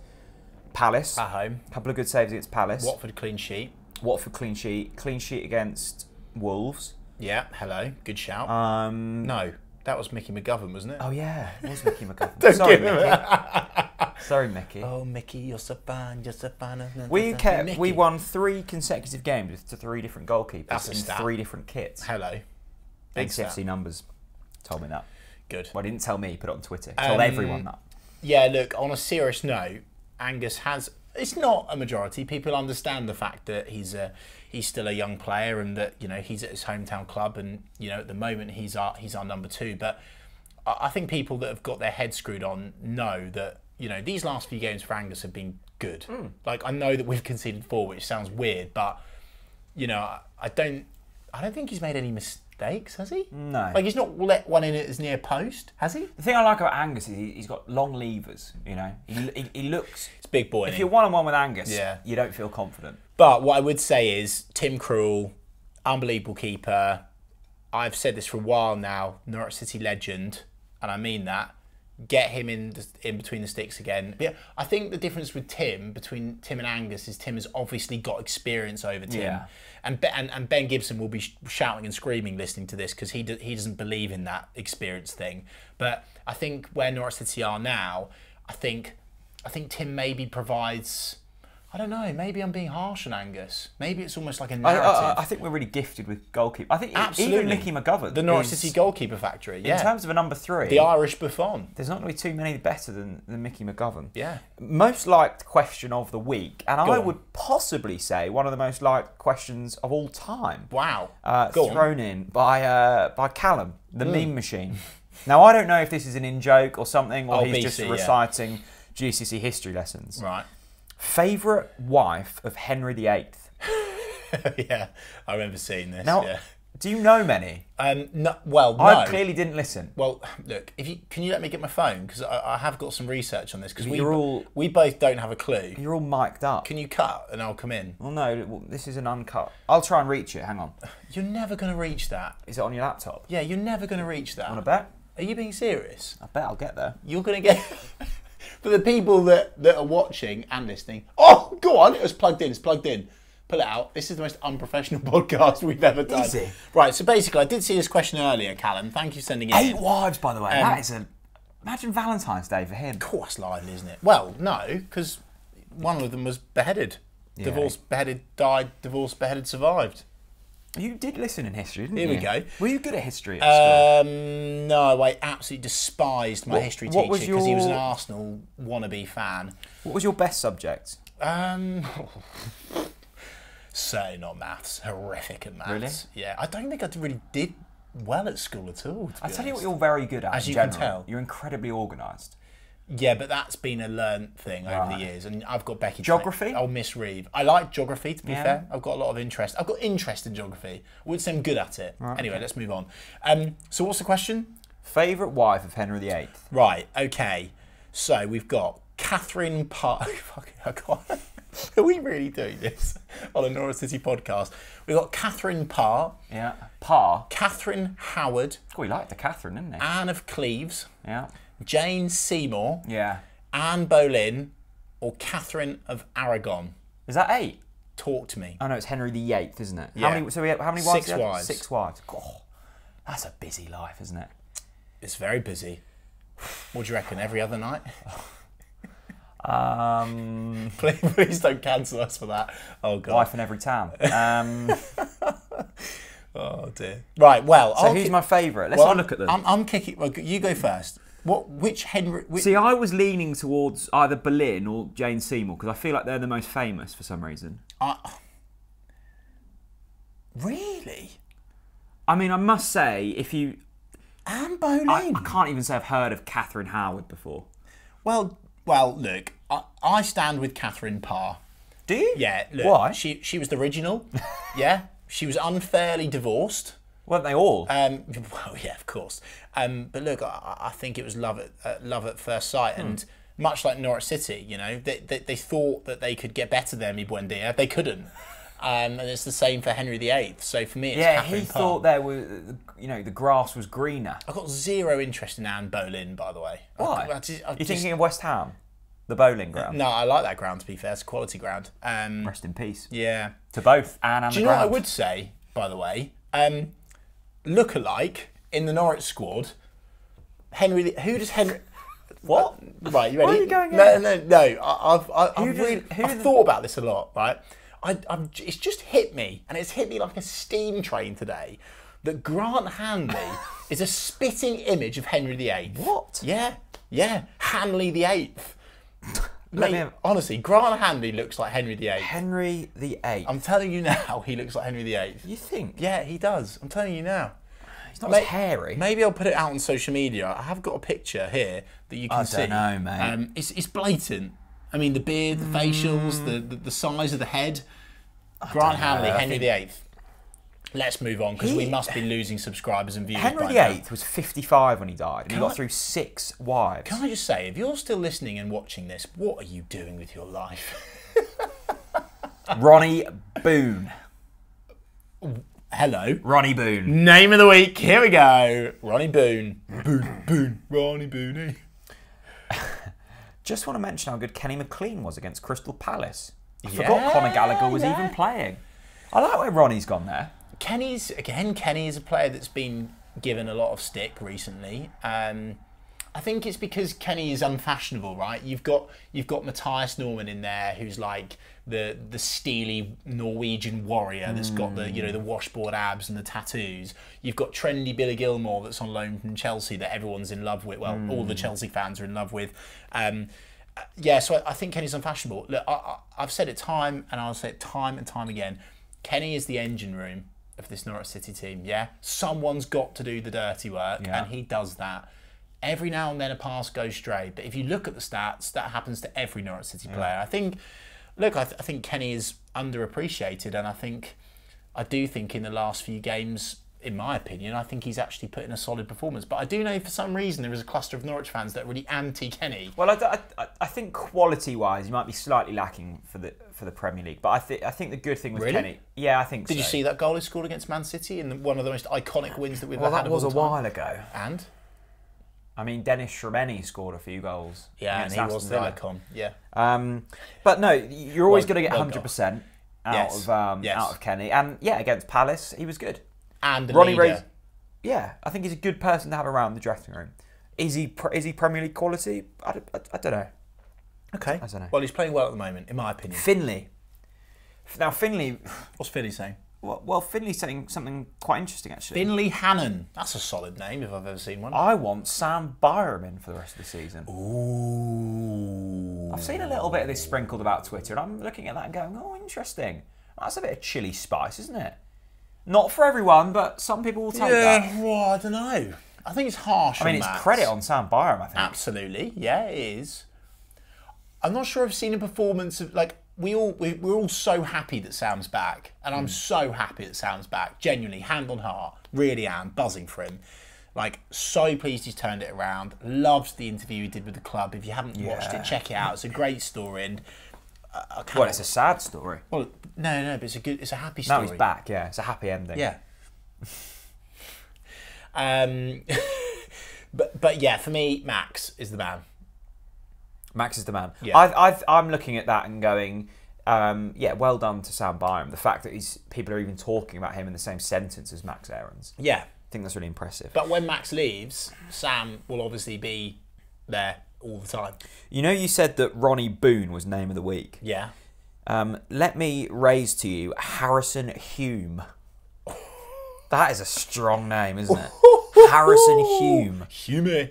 Palace. At home. A couple of good saves against Palace. Watford clean sheet. Watford clean sheet. Clean sheet against Wolves. Yeah, hello. Good shout. No, that was Mickey McGovern, wasn't it? Oh, yeah. It was Mickey McGovern. Sorry, Mickey. Sorry, Mickey. Oh, Mickey, you're so fine. You're so fine. We won 3 consecutive games with 3 different goalkeepers That's a in stat. 3 different kits. Hello. Big NCFC stat. numbers told me that. Good. Well, he didn't tell me, put it on Twitter. He told everyone that. Yeah, look, on a serious note, Angus has... It's not a majority. People understand the fact that he's still a young player and that, you know, he's at his hometown club and, you know, at the moment he's our number 2. But I think people that have got their head screwed on know that, you know, these last few games for Angus have been good. Like, I know that we've conceded 4, which sounds weird, but, you know, I don't think he's made any mistakes, has he? No. Like, he's not let one in at his near post, has he? The thing I like about Angus is he's got long levers, you know. He looks... It's big boy. If you're one-on-one with Angus, Yeah. you don't feel confident. But what I would say is Tim Krul, unbelievable keeper. I've said this for a while now, Norwich City legend, and I mean that. Get him in between the sticks again. But yeah, I think the difference with between Tim and Angus is Tim has obviously got experience over Tim. Yeah. And Ben Gibson will be shouting and screaming listening to this because he doesn't believe in that experience thing. But I think where Norwich City are now, I think Tim maybe provides... I don't know, maybe I'm being harsh on Angus. Maybe it's almost like a narrative. I think we're really gifted with goalkeeper. I think Absolutely. even Mickey McGovern. The Norwich City goalkeeper factory, yeah. In terms of a number 3... The Irish Buffon. There's not going to be too many better than Mickey McGovern. Yeah. Most liked question of the week, and Go I on. would possibly say one of the most liked questions of all time. Wow. Go thrown in by Callum, the meme machine. Now, I don't know if this is an in-joke or something, or he's BC, just yeah. reciting GCSE history lessons. Right. Favourite wife of Henry VIII? Yeah, I remember seeing this. Now, yeah. do you know many? No, well, no. I clearly didn't listen. Well, look, can you let me get my phone? Because I have got some research on this. Because we both don't have a clue. You're all mic'd up. Can you cut and I'll come in? Well, no, this is an uncut. I'll try and reach it. Hang on. You're never going to reach that. Is it on your laptop? Yeah, you're never going to reach that. Want to bet? Are you being serious? I bet I'll get there. You're going to get... For the people that are watching and listening, oh, go on, it's plugged in, Pull it out. This is the most unprofessional podcast we've ever done. Easy. Right, so basically, I did see this question earlier, Callum. Thank you for sending it 8 in. wives, by the way. That is a... Imagine Valentine's Day for him. Of course, lively, isn't it? Well, no, because one of them was beheaded. Yeah. Divorced, beheaded, died, divorced, beheaded, survived. You did listen in history, didn't Here you? we go. Were you good at history at school? No, I absolutely despised my history teacher because he was an Arsenal wannabe fan. What was your best subject? Certainly not maths. Horrific at maths. Really? Yeah, I don't think I really did well at school at all. I tell you what you're very good at. As you can tell. You're incredibly organised. Yeah, but that's been a learnt thing over the years, and I've got Becky. Geography? Oh, Miss Reeve. I like geography, to be fair. I've got a lot of interest. I've got interest in geography. I wouldn't say I'm good at it. Right, anyway, okay. let's move on. So what's the question? Favourite wife of Henry VIII? Right, okay. So we've got Catherine Parr. Are we really doing this on a Norwich City podcast? We've got Catherine Parr. Yeah. Parr? Catherine Howard. Oh, he liked the Catherine, didn't he? Anne of Cleves. Yeah. Jane Seymour. Yeah. Anne Boleyn. Or Catherine of Aragon. Is that 8? Talk to me. Oh no, it's Henry VIII, isn't it? Yeah. How many wives? 6 do you have? wives. 6 wives. God, that's a busy life, isn't it? It's very busy. What do you reckon? Every other night? Please don't cancel us for that. Oh God. Wife in every town. Oh dear. Right. Well. So who's my favourite? Let's have a look at them. I'm kicking. Well, you go first. Which Henry? See, I was leaning towards either Boleyn or Jane Seymour because I feel like they're the most famous for some reason. Really? I mean, I must say, if you... Anne Boleyn? I can't even say I've heard of Catherine Howard before. Well, look, I stand with Catherine Parr. Do you? Yeah. Look, Why? She was the original. Yeah. She was unfairly divorced. Weren't they all? Well, yeah, of course. But look, I think it was love at first sight, and much like Norwich City, you know, they thought that they could get better than Mi Buendia. They couldn't. And it's the same for Henry VIII. So for me, it's Catherine he Parr. thought there was, you know, the grass was greener. I've got zero interest in Anne Boleyn, by the way. Why? You're thinking of West Ham? The bowling ground? No, I like that ground, to be fair. It's a quality ground. Rest in peace. Yeah. To both Anne and Do the you know ground. what I would say, by the way? Look-alike in the Norwich squad. Who does Henry... What? Right, you ready? Where are you going No. I've thought about this a lot, right? It's just hit me, and it's hit me like a steam train today, that Grant Hanley is a spitting image of Henry VIII. What? Yeah. Hanley VIII. Mate, honestly, Grant Hanley looks like Henry VIII. Henry VIII. I'm telling you now, he looks like Henry VIII. You think? Yeah, he does. I'm telling you now. He's not as hairy. Maybe I'll put it out on social media. I have got a picture here that you can see. I don't know, mate. It's blatant. I mean, the beard, the facials, the size of the head. Grant Hanley, Henry VIII. Let's move on, because we must be losing subscribers and viewers. Henry VIII was 55 when he died, and he got through 6 wives. Can I just say, if you're still listening and watching this, what are you doing with your life? Ronnie Boone. Hello. Ronnie Boone. Name of the week. Here we go. Ronnie Boone. Boone. Ronnie Boone. Just want to mention how good Kenny McLean was against Crystal Palace. I forgot Conor Gallagher was even playing. I like where Ronnie's gone there. Kenny is a player that's been given a lot of stick recently. I think it's because Kenny is unfashionable, right? You've got Matthias Norman in there, who's like the steely Norwegian warrior that's got the washboard abs and the tattoos. You've got trendy Billy Gilmore that's on loan from Chelsea that everyone's in love with. Well, all the Chelsea fans are in love with. So I think Kenny's unfashionable. Look, I've said it time, and I'll say it time and time again. Kenny is the engine room of this Norwich City team, yeah? Someone's got to do the dirty work, and he does that. Every now and then a pass goes stray, but if you look at the stats, that happens to every Norwich City player. I think Look, I think Kenny is underappreciated, and I do think in the last few games, in my opinion, I think he's actually put in a solid performance. But I do know for some reason there is a cluster of Norwich fans that are really anti-Kenny. Well, I think quality-wise, he might be slightly lacking for the Premier League. But I think the good thing with Kenny, yeah, I think. Did you see that goal he scored against Man City in one of the most iconic wins that we've ever had? That was a while ago. And I mean, Dennis Shremeni scored a few goals. Yeah, and he was the icon. Yeah. But no, you're always going to get 100% Yes. out of Kenny. And yeah, against Palace, he was good. And Ronnie leader. Rose, yeah, I think he's a good person to have around the dressing room. Is he Premier League quality? I don't know. Okay. I don't know. Well, he's playing well at the moment, in my opinion. Finley. Now, Finley... What's Finley saying? Well, Finley's saying something quite interesting, actually. Finley Hannon. That's a solid name, if I've ever seen one. I want Sam Byram in for the rest of the season. Ooh. I've seen a little bit of this sprinkled about Twitter, and I'm looking at that and going, oh, interesting. That's a bit of chili spice, isn't it? Not for everyone, but some people will take that. Yeah, well, I don't know. I think it's harsh. I mean, it's credit on Sam Byram, I think. Absolutely, yeah, it is. I'm not sure I've seen a performance of like we're all so happy that Sam's back, and I'm so happy that Sam's back. Genuinely, hand on heart, really am buzzing for him. Like, so pleased he's turned it around. Loved the interview he did with the club. If you haven't watched it, check it out. It's a great story, and well, it's a sad story. Well, no, but it's a happy story. Now he's back. Yeah, it's a happy ending. Yeah. But yeah, for me, Max is the man. Max is the man. Yeah. I'm looking at that and going, yeah, well done to Sam Byram. The fact that people are even talking about him in the same sentence as Max Aarons. Yeah. I think that's really impressive. But when Max leaves, Sam will obviously be there all the time. You know, you said that Ronnie Boone was name of the week. Yeah. Let me raise to you Harrison Hume. That is a strong name, isn't it? Harrison Hume. Hume.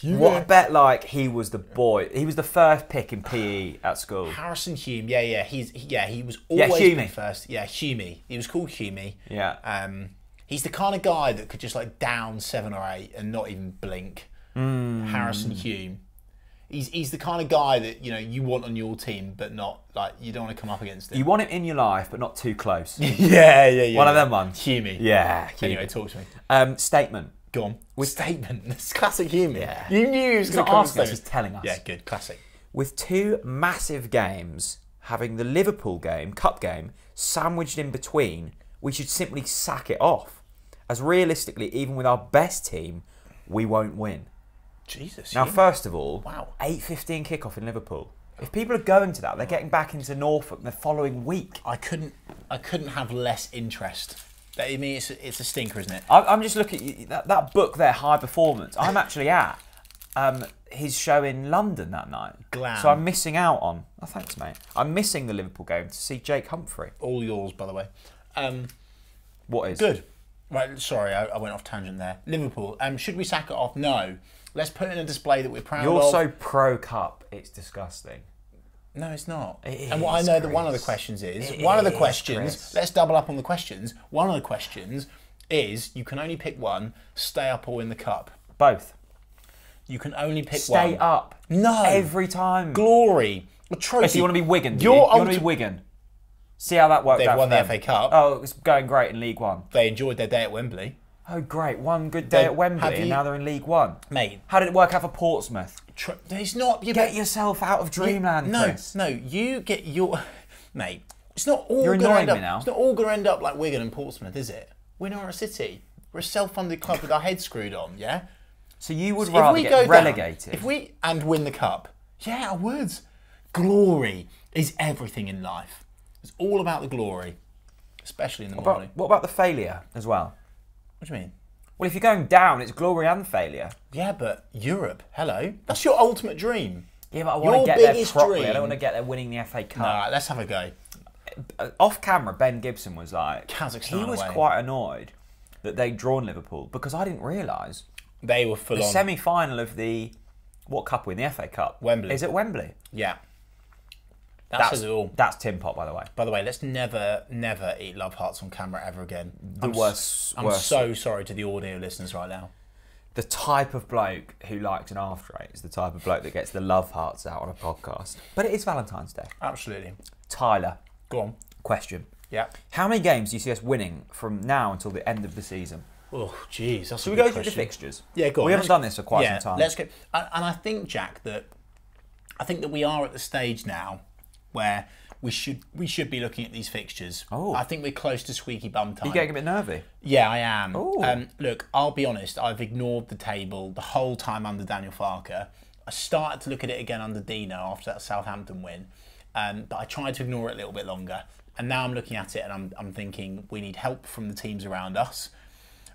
What I bet, like, he was the boy. He was the first pick in PE at school. Harrison Hume. Yeah. He was always Hume. first. Yeah, Hume. He was called Hume. Yeah. He's the kind of guy that could just like down 7 or 8 and not even blink. Harrison Hume. He's the kind of guy that you want on your team, but not like you don't want to come up against him. You want him in your life, but not too close. yeah. One of them ones. Hume. Yeah. Hume. Anyway, talk to me. Statement. Go on. Statement. It's classic Hume. Yeah. You knew he was going to come come with statement. He's telling us. Yeah, good. Classic. With 2 massive games, having the Liverpool game, cup game, sandwiched in between, we should simply sack it off. As realistically, even with our best team, we won't win. Jesus. Now, first of all, wow. 8:15 kickoff in Liverpool. If people are going to that, they're getting back into Norfolk the following week. I couldn't have less interest. I mean, it's a stinker, isn't it? I'm just looking at that book there, High Performance. I'm actually at his show in London that night. Glam. So I'm missing out on... Oh, thanks, mate. I'm missing the Liverpool game to see Jake Humphrey. All yours, by the way. What is? Good. Right, sorry, I went off tangent there. Liverpool, should we sack it off? No. Let's put in a display that we're proud of. You're so pro-cup, it's disgusting. No, it's not. It and what I is, know Chris. that one of the questions is, Chris. let's double up on the questions. One of the questions is, you can only pick one, stay up or win the cup. Both. You can only pick one. Stay up. No. Every time. Glory. A trophy. If you want to be Wigan, do you want to be Wigan? See how that worked out. They've won for the them. FA Cup. Oh, it was going great in League One. They enjoyed their day at Wembley. Oh, great. One good day at Wembley, and now they're in League One. Mate. How did it work out for Portsmouth? It's not... Get yourself out of dreamland, Chris. No, you get your... Mate, it's not all You're going to annoying end up... me now. It's not all going to end up like Wigan and Portsmouth, is it? We're Norwich City. We're a self-funded club with our heads screwed on, yeah? So you would rather get relegated? And win the cup. Yeah, I would. Glory is everything in life. It's all about the glory. Especially in the morning. What about the failure as well? What do you mean? Well, if you're going down, it's glory and failure. Yeah, but Europe, hello. That's your ultimate dream. Yeah, but I want to get there properly. I don't want to get there winning the FA Cup. Nah, let's have a go. Off camera, Ben Gibson was like... Kazakhstan he was away. quite annoyed that they'd drawn Liverpool because I didn't realise they were full the on. semi-final of the... What cup win? The FA Cup. Wembley. Is it Wembley? Yeah. That's it all. That's Tim Pot, by the way. By the way, let's never eat love hearts on camera ever again. I'm so sorry to the audio listeners right now. the type of bloke who likes an after eight is the type of bloke that gets the love hearts out on a podcast. But it is Valentine's Day. Absolutely. Tyler. Go on. Question. Yeah. How many games do you see us winning from now until the end of the season? Oh, jeez. Should we go through the fixtures? Yeah, go on. We haven't done this for quite some time. Let's go. And I think, Jack, that we are at the stage now where we should be looking at these fixtures. Oh. I think we're close to squeaky bum time. Are you getting a bit nervy? Yeah, I am. Oh. Look, I'll be honest. I've ignored the table the whole time under Daniel Farke. I started to look at it again under Dino after that Southampton win, but I tried to ignore it a little bit longer. And now I'm looking at it and I'm thinking we need help from the teams around us.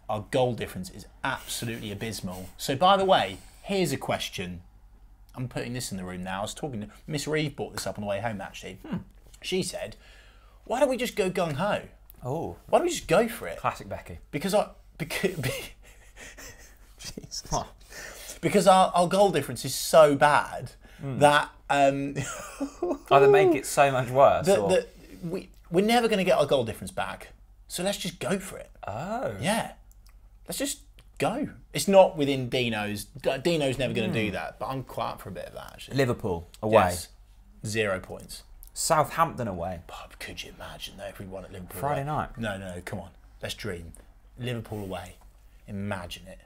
Our goal difference is absolutely abysmal. So, by the way, here's a question. I'm putting this in the room now. I was talking to Miss Reeve, brought this up on the way home actually. She said, "Why don't we just go gung ho? Oh, Why don't we just go for it?" classic Becky. Because our goal difference is so bad that Either make it so much worse. that we're never going to get our goal difference back. So let's just go for it. Oh. Yeah. Let's just go. It's not within Dino's. Dino's never going to do that, but I'm quite up for a bit of that, actually. Liverpool away. Yes. 0 points. Southampton away. Bob, could you imagine, though, if we won at Liverpool Friday away? night. No, come on. Let's dream. Liverpool away. Imagine it.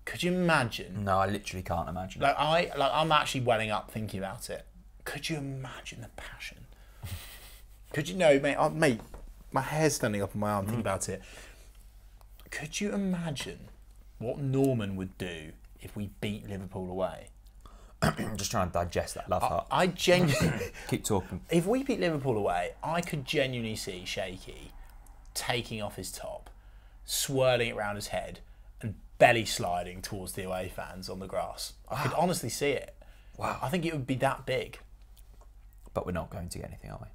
Could you imagine? No, I literally can't imagine. I'm actually welling up thinking about it. Could you imagine the passion? Could you know, mate? My hair's standing up on my arm thinking about it. Could you imagine what Norman would do if we beat Liverpool away? I'm just trying to digest that love heart. I genuinely Keep talking. If we beat Liverpool away, I could genuinely see Shaky taking off his top, swirling it around his head, and belly sliding towards the away fans on the grass. I could honestly see it. Wow. I think it would be that big. But we're not going to get anything, are we?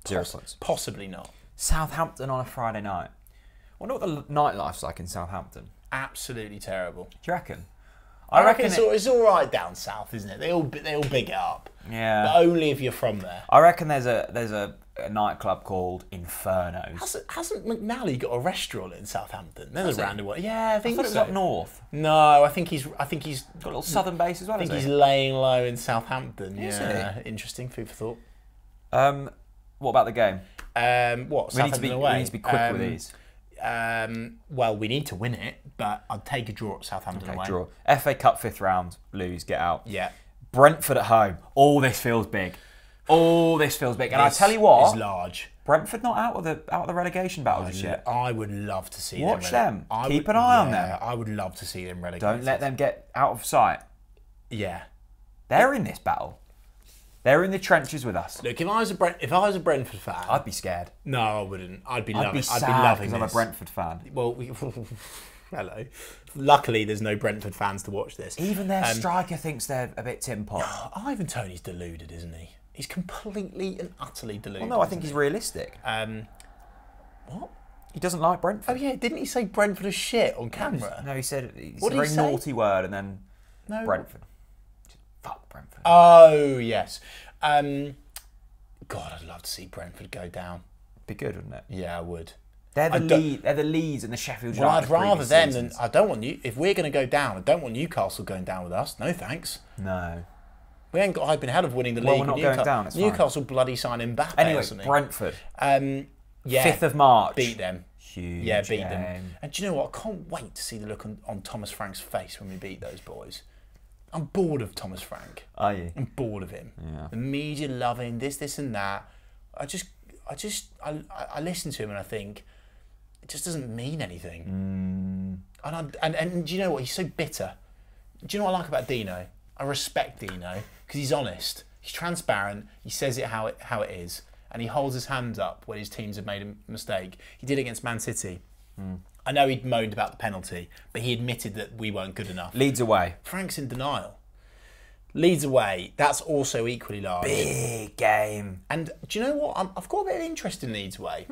0 points. Possibly not. Southampton on a Friday night. I wonder what the nightlife's like in Southampton. Absolutely terrible. Do you reckon? I reckon it's all right down south, isn't it? They all big it up. Yeah. But only if you're from there. I reckon there's a nightclub called Infernos. Hasn't McNally got a restaurant in Southampton? There's a random one. Yeah, I think thought it was so. up north. No, I think he's Got a little southern base as well. I think he's laying low in Southampton. Is Yeah, interesting. Food for thought. What about the game? What? We need Southampton to be quick with these. Well, we need to win it, but I'd take a draw at Southampton away. Draw. FA Cup 5th round, lose, get out. Yeah. Brentford at home. All this feels big. And I tell you what, it's large. Brentford not out of the relegation battles just yet. I would love to see Watch them. them. Keep an eye on them. I would love to see them relegated. Don't let them get out of sight. Yeah. They're in this battle. They're in the trenches with us. Look, if I was a Brentford fan, I'd be scared. no, I wouldn't. I'd be loving because I'm a this. Brentford fan. Well, hello. Luckily, there's no Brentford fans to watch this. Even their striker thinks they're a bit Tim Pot. Ivan Toney's deluded, isn't he? He's completely and utterly deluded. Well, no, I think he's realistic. What? He doesn't like Brentford. Oh yeah, didn't he say Brentford is shit on camera? No, he said it's What a did he very say? naughty word, and then No. Brentford. Fuck Brentford. Oh yes. God, I'd love to see Brentford go down. Be good, wouldn't it? Yeah, I would. They're the Leeds and the Sheffield Well, United. I'd rather previous them seasons. than I don't want you. If we're going to go down, I don't want Newcastle going down with us. No thanks. No. We ain't got hype in hell of winning the Well, league. we're not with going Newcastle. down, it's fine. Newcastle bloody signed Mbappe. Anyway, or something. Brentford. Yeah, 5th of March. beat them. Huge Yeah, beat game. them. And do you know what? I can't wait to see the look on Thomas Frank's face when we beat those boys. I'm bored of Thomas Frank. Are you? I'm bored of him. Yeah. The media love him, this and that. I listen to him and I think it just doesn't mean anything. And do you know what? He's so bitter. Do you know what I like about Dino? I respect Dino because he's honest. He's transparent. He says it how it is, and he holds his hands up when his teams have made a mistake. He did it against Man City. I know he'd moaned about the penalty, but he admitted that we weren't good enough. Leeds away. Frank's in denial. Leeds away, that's also equally large. Big game. And do you know what? I've got a bit of interest in Leeds away.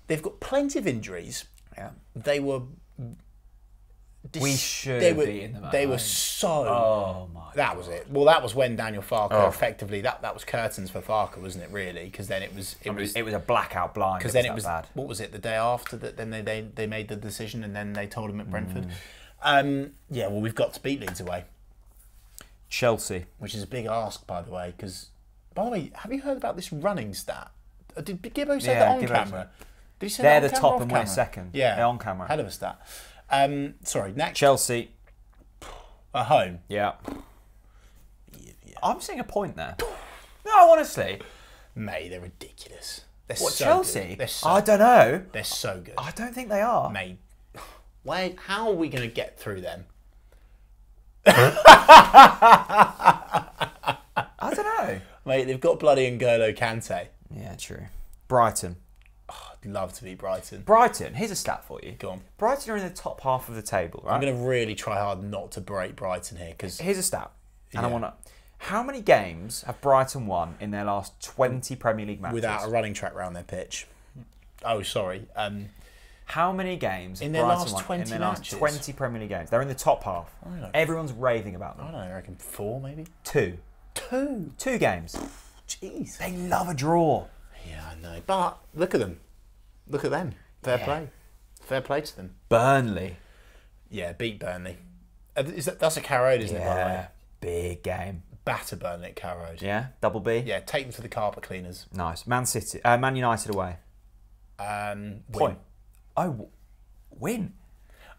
They've got plenty of injuries. Yeah. They were... We should have beaten them at They home. were so... Oh my. That was it. Well, that was when Daniel Farke effectively... That was curtains for Farke, wasn't it, really? Because then it was a blackout blind. Because then it was... bad. What was it? The day after that, then they made the decision and then they told him at Brentford. Yeah, well, we've got to beat Leeds away, Chelsea. which is a big ask, by the way. Because, by the way, have you heard about this running stat? Did Gibbo say that on Gibbo. camera? Did he say They're that the on camera top or and off we're camera? second. Yeah, They're on camera. Hell of a stat. Sorry, next. Chelsea. At home. Yeah. I'm seeing a point there. No, honestly. Mate, they're ridiculous. They're What, so Chelsea? Good. They're so I don't know. They're so good. I don't think they are. Mate, how are we going to get through them? I don't know. Mate, they've got bloody N'Golo Kante. Yeah, true. Brighton. Oh, I'd love to beat Brighton. Brighton, here's a stat for you. Go on. Brighton are in the top half of the table, right? I'm going to really try hard not to break Brighton here because Here's a stat. And I Yeah. want to... How many games have Brighton won in their last 20 Premier League matches? without a running track round their pitch. Oh, sorry. How many games In have their Brighton last won 20 in their last matches? 20 Premier League games? They're in the top half. don't know. Everyone's raving about I them. don't know, I reckon 4 maybe? 2. 2? 2 games. Jeez. They love a draw. Yeah, I know. But look at them. Look at them. Fair play. Fair play to them. Burnley. Yeah, beat Burnley. That's a Carrow Road, isn't it, by the way? Yeah, big game. Batter Burnley at Carrow Road. Yeah, double B. Yeah, take them to the carpet cleaners. Nice. Man United away. Win. Point. Oh, win.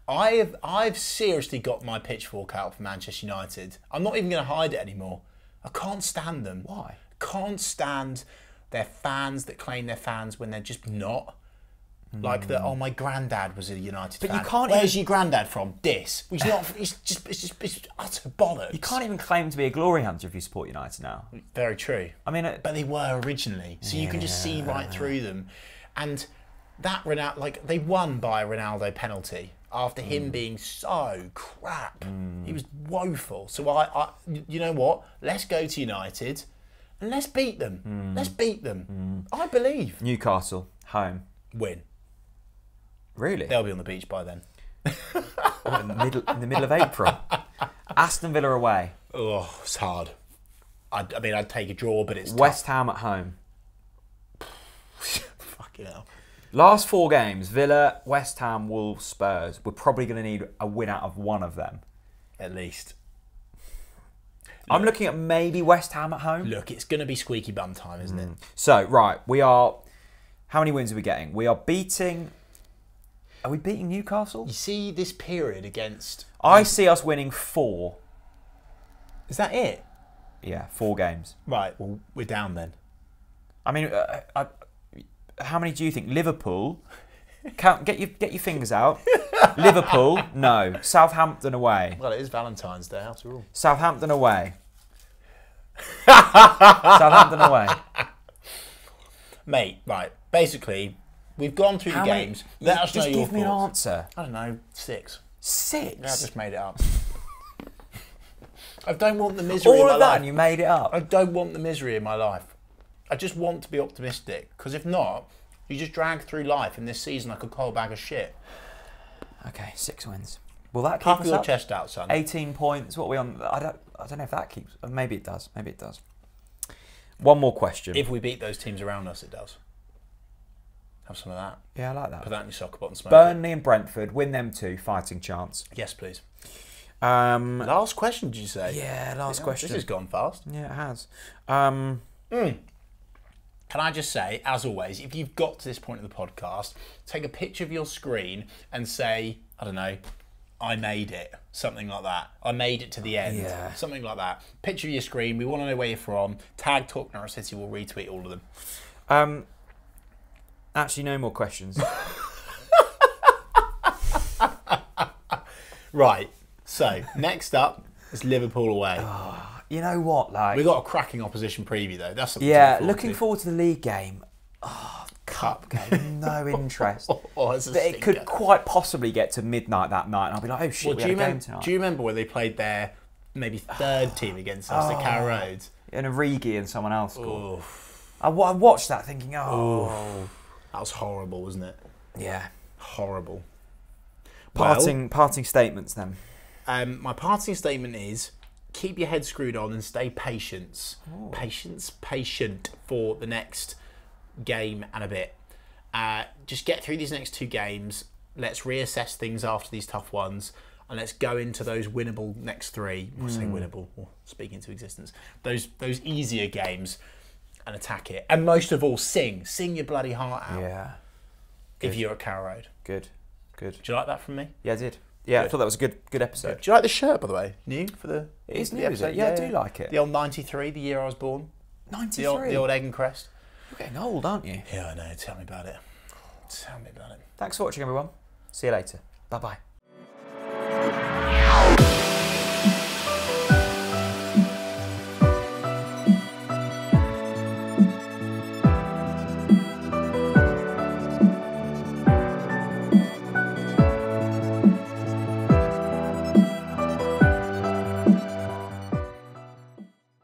I've seriously got my pitchfork out for Manchester United. I'm not even going to hide it anymore. I can't stand them. Why? Can't stand their fans that claim they're fans when they're just not. Like that. Oh, my granddad was a United fan. you can't Where's your granddad from? This. He's not. It's just utter bollocks. You can't even claim to be a glory hunter if you support United now. Very true. I mean, But they were originally, so you can just see right through them. And that Ronaldo, like they won by a Ronaldo penalty after him being so crap. He was woeful. So I, you know what? Let's go to United and let's beat them. Let's beat them. I believe. Newcastle, home. Win. Really? They'll be on the beach by then. in the middle of April. Aston Villa away. Oh, it's hard. I mean, I'd take a draw, but it's West Ham at home. fucking hell. Last 4 games, Villa, West Ham, Wolves, Spurs. We're probably going to need a win out of one of them. At least. I'm looking at maybe West Ham at home. Look, it's going to be squeaky bum time, isn't it? So, right, we are... How many wins are we getting? We are beating... Are we beating Newcastle? You see this period against... I see us winning 4. Is that it? Yeah, 4 games. Right, well, we're down then. I mean, how many do you think? Liverpool? Count. Get your fingers out. Liverpool? No. Southampton away. Well, it is Valentine's Day, after all. Southampton away. Southampton away. Mate, right, basically, we've gone through the games. Let us know Just your give me an thoughts. answer. I don't know, 6. 6? Yeah, I just made it up. I don't want the misery in All my of that life. and you made it up. I don't want the misery in my life. I just want to be optimistic, because if not, you just drag through life in this season like a cold bag of shit. Okay, 6 wins. Will that keep Puff us your up? chest out, son. 18 points. What are we on? I don't know if that keeps... Maybe it does. Maybe it does. One more question. If we beat those teams around us, it does. Have some of that. Yeah, I like that. Put that in your soccer pot and smoke it. Burnley and Brentford, win them 2, fighting chance. Yes, please. Last Last question, did you say? Yeah, last question. This has gone fast. Yeah, it has. Can I just say, as always, if you've got to this point of the podcast, take a picture of your screen and say, I don't know, I made it. Something like that. I made it to the end. Yeah. Something like that. Picture of your screen. We want to know where you're from. Tag Talk Norwich City. We'll retweet all of them. Actually, no more questions. Right. So, next up is Liverpool away. You know what? Like, We've got a cracking opposition preview, though. That's something yeah, to looking forward to the league game. Oh, cup game, no interest. It's a But it could stinker. quite possibly get to midnight that night, and I'll be like, oh shit, we had a game tonight. Do you remember when they played their maybe third team against us at Carrow Road? And Origi and someone else scored. Oh, I watched that thinking, oh, that was horrible, wasn't it? yeah. Horrible. Parting statements then. My parting statement is: keep your head screwed on and stay patient for the next game and a bit. Just get through these next 2 games. Let's reassess things after these tough ones. and let's go into those winnable next 3. I'll say winnable, or speak into existence. Those easier games, and attack it. And most of all, sing your bloody heart out. Yeah. If you're at Carrow Road. Good. Do you like that from me? Yeah, I did. Yeah, Good. I thought that was a good episode. Do you like the shirt, by the way? New for the It is new, the is it? episode? Yeah, I do like it. The old 93, the year I was born. 93. The old egg and crest. You're getting old, aren't you? Yeah, I know. Tell me about it. Tell me about it. Thanks for watching, everyone. See you later. Bye-bye.